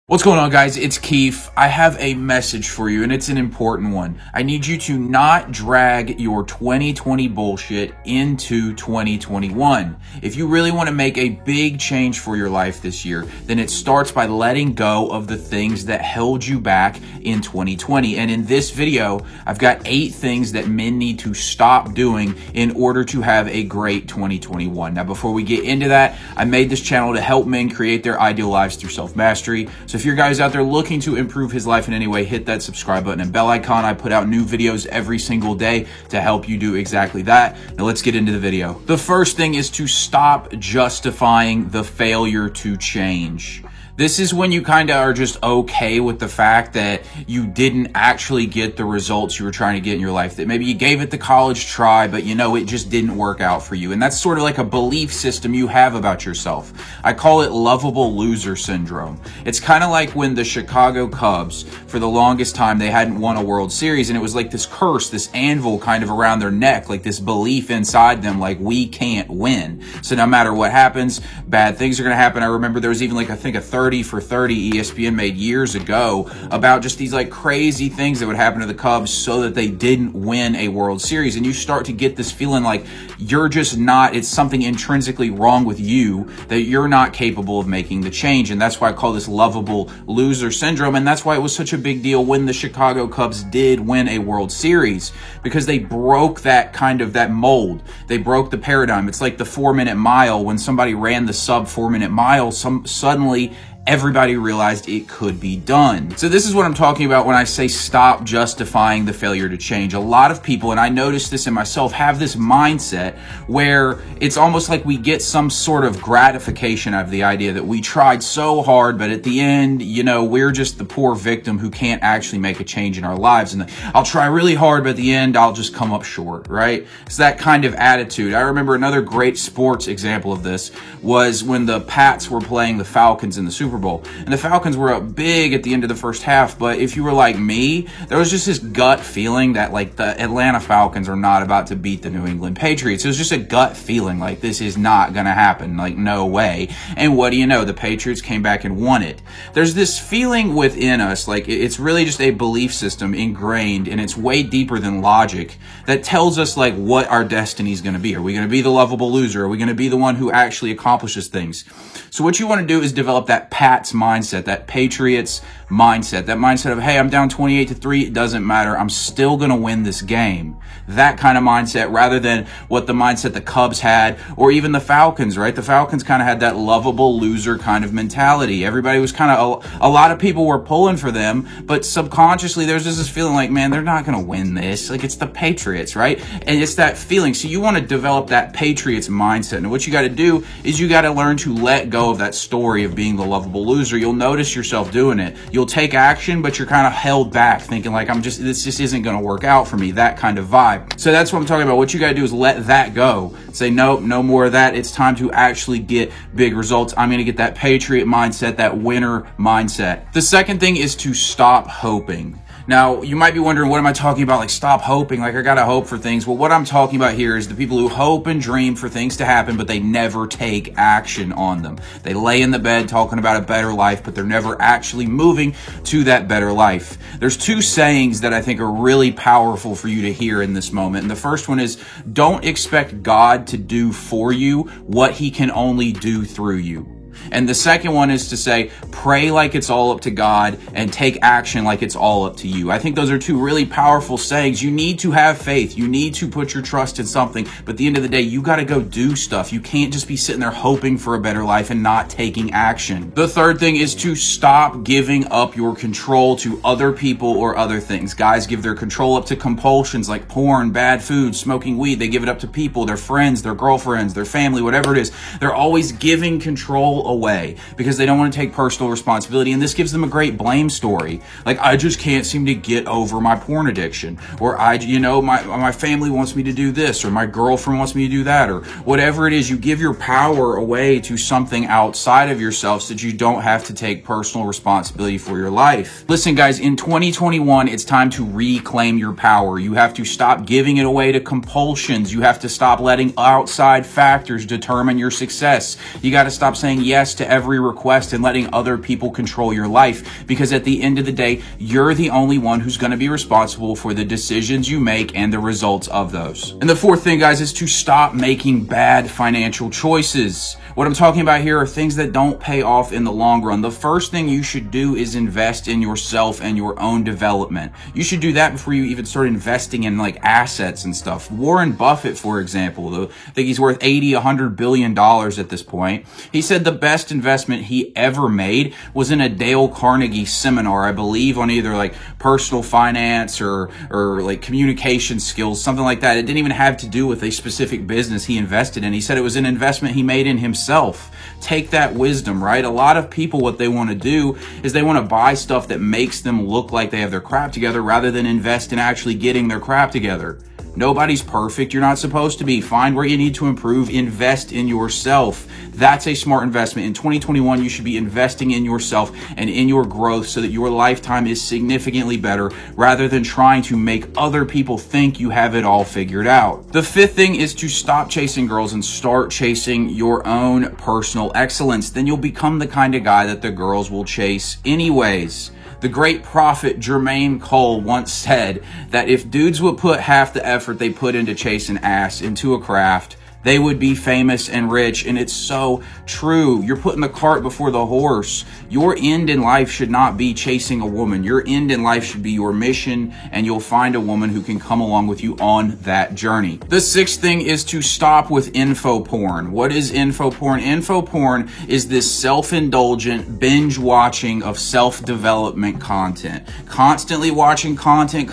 What's going on, guys? It's Keith. I have a message for you, and it's an important one. I need you to not drag your 2020 bullshit into 2021. If you really want to make a big change for your life this year, then it starts by letting go of the things that held you back in 2020. And in this video, I've got 8 things that men need to stop doing in order to have a great 2021. Now, before we get into that, I made this channel to help men create their ideal lives through self-mastery. So if you're guys out there looking to improve his life in any way, hit that subscribe button and bell icon. I put out new videos every single day to help you do exactly that. Now let's get into the video. The first thing is to stop justifying the failure to change. This is when you kind of are just okay with the fact that you didn't actually get the results you were trying to get in your life, that maybe you gave it the college try, but you know it just didn't work out for you. And that's sort of like a belief system you have about yourself. I call it lovable loser syndrome. It's kind of like when the Chicago Cubs, for the longest time, they hadn't won a World Series, and it was like this curse, this anvil kind of around their neck, like this belief inside them, like we can't win. So no matter what happens, bad things are going to happen. I remember there was even like, I think a 30 for 30 ESPN made years ago about just these like crazy things that would happen to the Cubs so that they didn't win a World Series. And you start to get this feeling like you're just not, it's something intrinsically wrong with you, that you're not capable of making the change. And that's why I call this lovable loser syndrome. And that's why it was such a big deal when the Chicago Cubs did win a World Series, because they broke that kind of that mold. They broke the paradigm. It's like the 4-minute mile. When somebody ran the sub 4-minute mile, suddenly everybody realized it could be done. So this is what I'm talking about when I say stop justifying the failure to change. A lot of people, and I noticed this in myself, have this mindset where it's almost like we get some sort of gratification out of the idea that we tried so hard, but at the end, you know, we're just the poor victim who can't actually make a change in our lives. And I'll try really hard, but at the end, I'll just come up short, right? It's that kind of attitude. I remember another great sports example of this was when the Pats were playing the Falcons in the Super Bowl. And the Falcons were up big at the end of the first half, but if you were like me, there was just this gut feeling that like the Atlanta Falcons are not about to beat the New England Patriots. It was just a gut feeling like this is not going to happen, like no way. And what do you know? The Patriots came back and won it. There's this feeling within us, like it's really just a belief system ingrained, and it's way deeper than logic, that tells us like what our destiny is going to be. Are we going to be the lovable loser? Are we going to be the one who actually accomplishes things? So what you want to do is develop that Pats mindset, that Patriots mindset, that mindset of, hey, I'm down 28-3, it doesn't matter, I'm still going to win this game. That kind of mindset, rather than what the mindset the Cubs had, or even the Falcons, right? The Falcons kind of had that lovable loser kind of mentality. Everybody was kind of, a lot of people were pulling for them, but subconsciously there's just this feeling like, man, they're not going to win this. Like, it's the Patriots, right? And it's that feeling. So you want to develop that Patriots mindset. And what you got to do is you got to learn to let go of that story of being the lovable loser. You'll notice yourself doing it. You'll take action, but you're kind of held back, thinking like, this just isn't going to work out for me, that kind of vibe. So that's what I'm talking about. What you got to do is let that go. Say, nope, no more of that. It's time to actually get big results. I'm going to get that Patriot mindset, that winner mindset. The second thing is to stop hoping. Now, you might be wondering, what am I talking about? Like, stop hoping, like I gotta hope for things. Well, what I'm talking about here is the people who hope and dream for things to happen, but they never take action on them. They lay in the bed talking about a better life, but they're never actually moving to that better life. There's 2 sayings that I think are really powerful for you to hear in this moment. And the first one is, don't expect God to do for you what he can only do through you. And the second one is to say, pray like it's all up to God and take action like it's all up to you. I think those are 2 really powerful sayings. You need to have faith. You need to put your trust in something. But at the end of the day, you got to go do stuff. You can't just be sitting there hoping for a better life and not taking action. The third thing is to stop giving up your control to other people or other things. Guys give their control up to compulsions like porn, bad food, smoking weed. They give it up to people, their friends, their girlfriends, their family, whatever it is. They're always giving control away because they don't want to take personal responsibility, and this gives them a great blame story. Like, I just can't seem to get over my porn addiction, or my family wants me to do this, or my girlfriend wants me to do that, or whatever it is. You give your power away to something outside of yourself so that you don't have to take personal responsibility for your life. Listen, guys, in 2021, it's time to reclaim your power. You have to stop giving it away to compulsions. You have to stop letting outside factors determine your success. You got to stop saying yes yes to every request and letting other people control your life, because at the end of the day, you're the only one who's going to be responsible for the decisions you make and the results of those. And the fourth thing, guys, is to stop making bad financial choices. What I'm talking about here are things that don't pay off in the long run. The first thing you should do is invest in yourself and your own development. You should do that before you even start investing in like assets and stuff. Warren Buffett, for example, I think he's worth $100 billion at this point. He said the best investment he ever made was in a Dale Carnegie seminar, I believe, on either like personal finance or like communication skills, something like that. It didn't even have to do with a specific business he invested in. He said it was an investment he made in himself. Take that wisdom, right? A lot of people, what they want to do is they want to buy stuff that makes them look like they have their crap together rather than invest in actually getting their crap together. Nobody's perfect. You're not supposed to be. Find where you need to improve. Invest in yourself. That's a smart investment. In 2021, you should be investing in yourself and in your growth so that your lifetime is significantly better rather than trying to make other people think you have it all figured out. The fifth thing is to stop chasing girls and start chasing your own personal excellence. Then you'll become the kind of guy that the girls will chase anyways. The great prophet Jermaine Cole once said that if dudes would put half the effort they put into chasing ass into a craft, they would be famous and rich. And it's so true. You're putting the cart before the horse. Your end in life should not be chasing a woman. Your end in life should be your mission, and you'll find a woman who can come along with you on that journey. The sixth thing is to stop with info porn. What is info porn? Info porn is this self-indulgent binge watching of self-development content. Constantly watching content,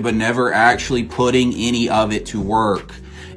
but never actually putting any of it to work.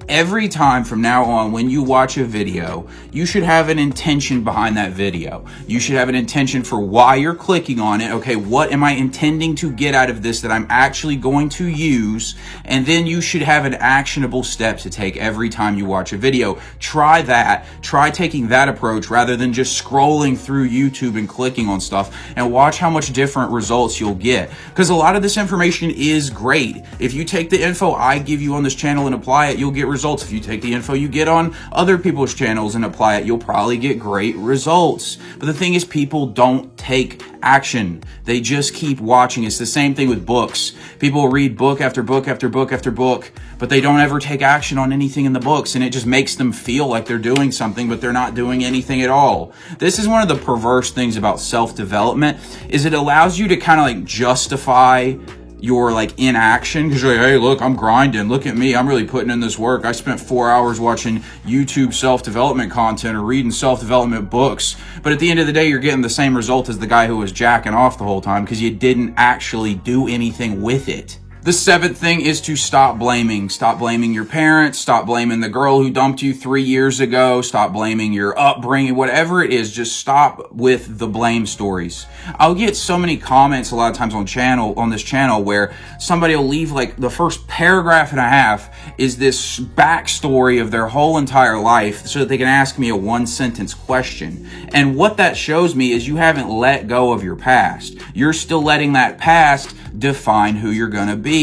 Every time from now on, when you watch a video, you should have an intention behind that video. You should have an intention for why you're clicking on it. Okay, what am I intending to get out of this that I'm actually going to use? And then you should have an actionable step to take every time you watch a video. Try that. Try taking that approach rather than just scrolling through YouTube and clicking on stuff, and watch how much different results you'll get. Because a lot of this information is great. If you take the info I give you on this channel and apply it, you'll get results. If you take the info you get on other people's channels and apply it, you'll probably get great results. But the thing is, people don't take action. They just keep watching. It's the same thing with books. People read book after book after book after book, but they don't ever take action on anything in the books, and it just makes them feel like they're doing something, but they're not doing anything at all. This is one of the perverse things about self-development, is it allows you to kind of like justify your like inaction, because you're like, hey, look, I'm grinding. Look at me. I'm really putting in this work. I spent 4 hours watching YouTube self-development content or reading self-development books. But at the end of the day, you're getting the same result as the guy who was jacking off the whole time because you didn't actually do anything with it. The seventh thing is to stop blaming. Stop blaming your parents. Stop blaming the girl who dumped you 3 years ago. Stop blaming your upbringing. Whatever it is, just stop with the blame stories. I'll get so many comments a lot of times on this channel where somebody will leave like the first paragraph and a half is this backstory of their whole entire life so that they can ask me a one-sentence question. And what that shows me is you haven't let go of your past. You're still letting that past define who you're gonna be.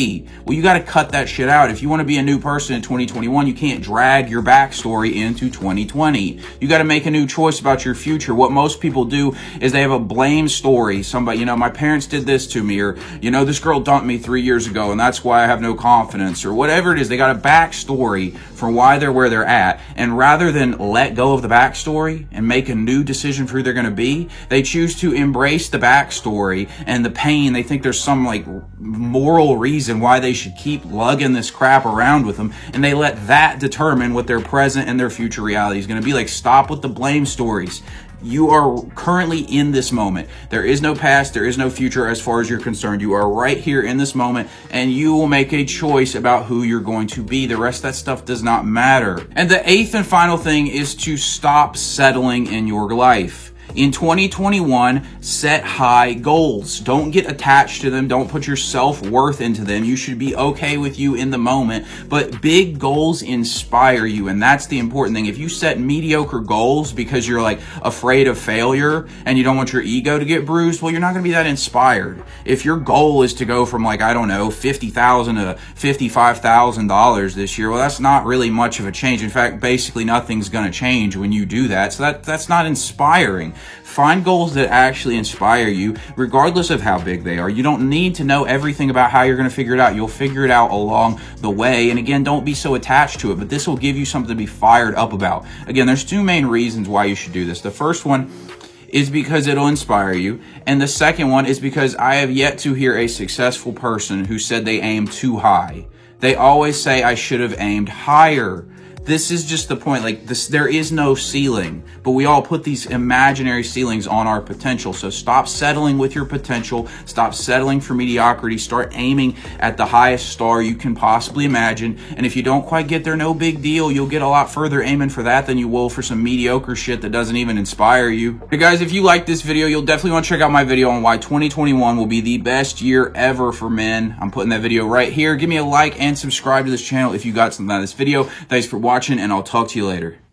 Well, you got to cut that shit out. If you want to be a new person in 2021, you can't drag your backstory into 2020. You got to make a new choice about your future. What most people do is they have a blame story. Somebody, you know, my parents did this to me, or, you know, this girl dumped me 3 years ago and that's why I have no confidence, or whatever it is. They got a backstory for why they're where they're at. And rather than let go of the backstory and make a new decision for who they're going to be, they choose to embrace the backstory and the pain. They think there's some like moral reason why they should keep lugging this crap around with them, and they let that determine what their present and their future reality is going to be like. Stop with the blame stories. You are currently in this moment. There is no past, there is no future as far as you're concerned. You are right here in this moment, and you will make a choice about who you're going to be. The rest of that stuff does not matter. And the eighth and final thing is to stop settling in your life. In 2021, set high goals. Don't get attached to them. Don't put your self-worth into them. You should be okay with you in the moment, but big goals inspire you, and that's the important thing. If you set mediocre goals because you're like afraid of failure and you don't want your ego to get bruised, well, you're not going to be that inspired. If your goal is to go from like, I don't know, $50,000 to $55,000 this year, well, that's not really much of a change. In fact, basically nothing's going to change when you do that. So that's not inspiring. Find goals that actually inspire you, regardless of how big they are. You don't need to know everything about how you're going to figure it out. You'll figure it out along the way. And again, don't be so attached to it, but this will give you something to be fired up about. Again, there's two main reasons why you should do this. The first one is because it'll inspire you. And the second one is because I have yet to hear a successful person who said they aimed too high. They always say I should have aimed higher. This is just the point. Like this, there is no ceiling, but we all put these imaginary ceilings on our potential. So stop settling with your potential. Stop settling for mediocrity. Start aiming at the highest star you can possibly imagine. And if you don't quite get there, no big deal. You'll get a lot further aiming for that than you will for some mediocre shit that doesn't even inspire you. Hey guys, if you like this video, you'll definitely want to check out my video on why 2021 will be the best year ever for men. I'm putting that video right here. Give me a like and subscribe to this channel if you got something out of this video. Thanks for watching, and I'll talk to you later.